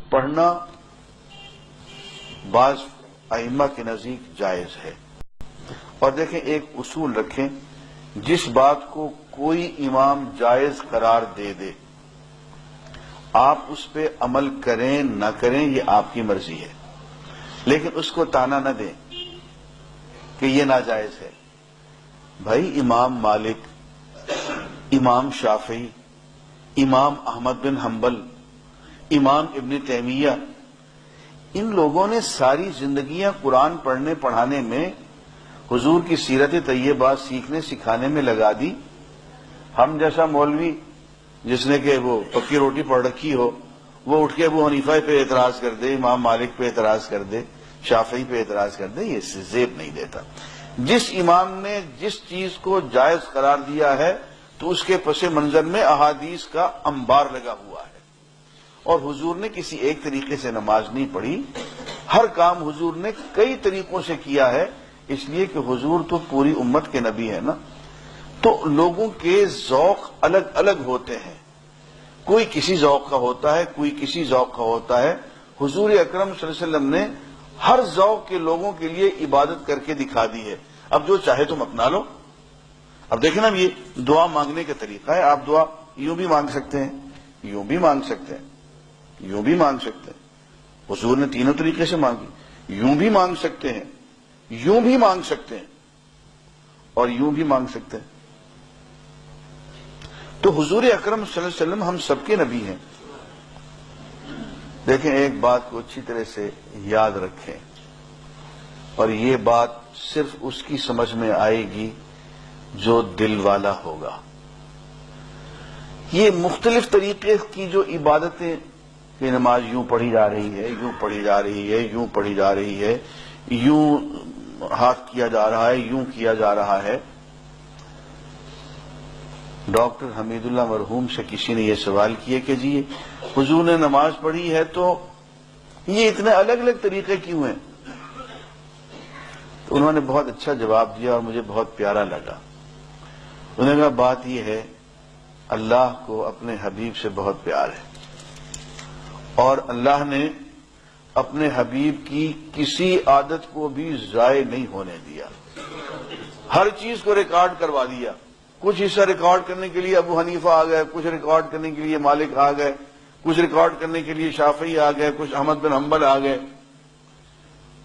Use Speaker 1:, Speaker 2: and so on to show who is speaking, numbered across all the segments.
Speaker 1: پڑھنا بعض ائمہ کے نزدیک جائز ہے. اور دیکھیں ایک اصول رکھیں، جس بات کو کوئی امام جائز قرار دے دے آپ اس پہ عمل کریں نہ کریں یہ آپ کی مرضی ہے، لیکن اس کو تانا نہ دیں کہ یہ ناجائز ہے. بھائی امام مالک، امام شافعی، امام احمد بن حنبل، امام ابن تیمیہ، ان لوگوں نے ساری زندگیاں قرآن پڑھنے پڑھانے میں، حضور کی سیرت طیبہ سیکھنے سکھانے میں لگا دی. ہم جیسا مولوی جس نے کہ وہ پکی روٹی پڑھ رکھی ہو، وہ اٹھ کے ابو حنیفہ پہ اعتراض کر دے، امام مالک پہ اعتراض کر دے، شافعی پہ اعتراض کر دے، یہ زیب نہیں دیتا. جس امام نے جس چیز کو جائز قرار دیا ہے تو اس کے پس منظر میں احادیث کا انبار لگا ہوا ہے. اور حضور نے کسی ایک طریقے سے نماز نہیں پڑھی، ہر کام حضور نے کئی طریقوں سے کیا ہے، اس لیے کہ حضور تو پوری امت کے نبی ہے نا. تو لوگوں کے ذوق الگ الگ ہوتے ہیں، کوئی کسی ذوق کا ہوتا ہے، کوئی کسی ذوق کا ہوتا ہے. حضور اکرم صلی اللہ علیہ وسلم نے ہر ذوق کے لوگوں کے لیے عبادت کر کے دکھا دی ہے. اب جو چاہے تم اپنا لو. اب دیکھیں نا یہ دعا مانگنے کا طریقہ ہے. آپ دعا یوں بھی مانگ سکتے ہیں، یوں بھی مانگ سکتے ہیں، یوں بھی مانگ سکتے ہیں. حضور نے تینوں طریقے سے مانگی. یوں بھی مانگ سکتے ہیں، یوں بھی مانگ سکتے ہیں، اور یوں بھی مانگ سکتے ہیں. تو حضور اکرم صلی اللہ علیہ وسلم ہم سب کے نبی ہیں. دیکھیں ایک بات کو اچھی طرح سے یاد رکھیں، اور یہ بات صرف اس کی سمجھ میں آئے گی جو دل والا ہوگا. یہ مختلف طریقے کی جو عبادتیں، کہ نماز یوں پڑھی جا رہی ہے، یوں پڑھی جا رہی ہے، یوں پڑھی جا رہی ہے، یوں ہاتھ کیا جا رہا ہے، یوں کیا جا رہا ہے. ڈاکٹر حمید اللہ مرحوم سے کسی نے یہ سوال کیا کہ جی حضور نے نماز پڑھی ہے تو یہ اتنے الگ الگ طریقے کیوں ہیں؟ تو انہوں نے بہت اچھا جواب دیا اور مجھے بہت پیارا لگا. انہوں نے کہا بات یہ ہے، اللہ کو اپنے حبیب سے بہت پیار ہے، اور اللہ نے اپنے حبیب کی کسی عادت کو بھی ضائع نہیں ہونے دیا. ہر چیز کو ریکارڈ کروا دیا. کچھ حصہ ریکارڈ کرنے کے لیے ابو حنیفہ آ گئے، کچھ ریکارڈ کرنے کے لیے مالک آ گئے، کچھ ریکارڈ کرنے کے لیے شافعی آ گئے، کچھ احمد بن حنبل آ گئے.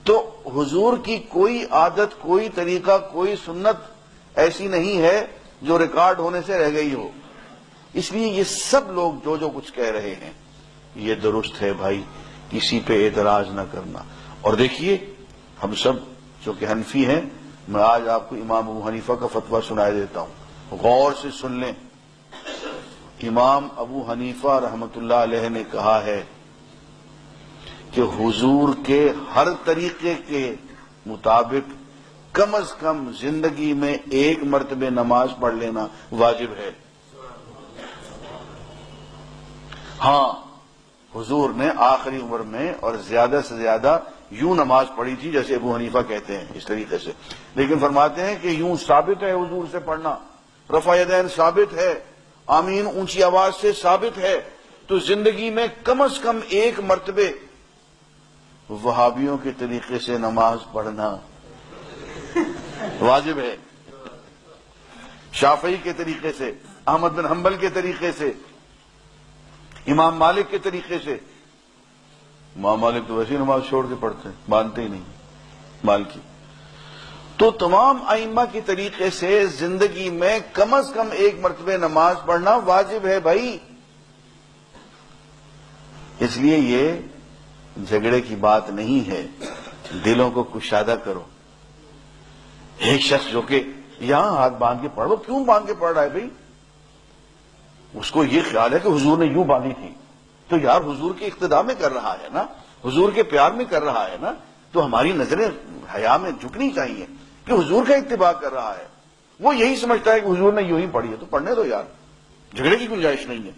Speaker 1: تو حضور کی کوئی عادت، کوئی طریقہ، کوئی سنت ایسی نہیں ہے جو ریکارڈ ہونے سے رہ گئی ہو. اس لیے یہ سب لوگ جو کچھ کہہ رہے ہیں یہ درست ہے بھائی، کسی پہ اعتراض نہ کرنا. اور دیکھیے ہم سب جو کہ حنفی ہیں، میں آج آپ کو امام ابو حنیفہ کا فتویٰ سنائے دیتا ہوں، غور سے سن لیں. امام ابو حنیفہ رحمت اللہ علیہ نے کہا ہے کہ حضور کے ہر طریقے کے مطابق کم از کم زندگی میں ایک مرتبہ نماز پڑھ لینا واجب ہے. ہاں حضور نے آخری عمر میں اور زیادہ سے زیادہ یوں نماز پڑھی تھی جیسے ابو حنیفہ کہتے ہیں اس طریقے سے، لیکن فرماتے ہیں کہ یوں ثابت ہے حضور سے پڑھنا، رفع یدین ثابت ہے، آمین اونچی آواز سے ثابت ہے. تو زندگی میں کم از کم ایک مرتبہ وہابیوں کے طریقے سے نماز پڑھنا واجب ہے، شافعی کے طریقے سے، احمد بن حنبل کے طریقے سے، امام مالک کے طریقے سے. امام مالک تو ویسی نماز چھوڑ کے پڑھتے ہیں، مانتے ہی نہیں مالکی. تو تمام ائمہ کی طریقے سے زندگی میں کم از کم ایک مرتبہ نماز پڑھنا واجب ہے بھائی. اس لیے یہ جھگڑے کی بات نہیں ہے، دلوں کو کشادہ کرو. ایک شخص جو کہ یہاں ہاتھ باندھ کے پڑھ، وہ کیوں باندھ کے پڑھ رہا ہے بھائی؟ اس کو یہ خیال ہے کہ حضور نے یوں باندھی تھی، تو یار حضور کی اقتداء میں کر رہا ہے نا، حضور کے پیار میں کر رہا ہے نا، تو ہماری نظریں حیا میں جھکنی چاہیے کہ حضور کا اتباع کر رہا ہے. وہ یہی سمجھتا ہے کہ حضور نے یوں ہی پڑھی ہے تو پڑھنے دو یار، جھگڑے کی گنجائش نہیں ہے.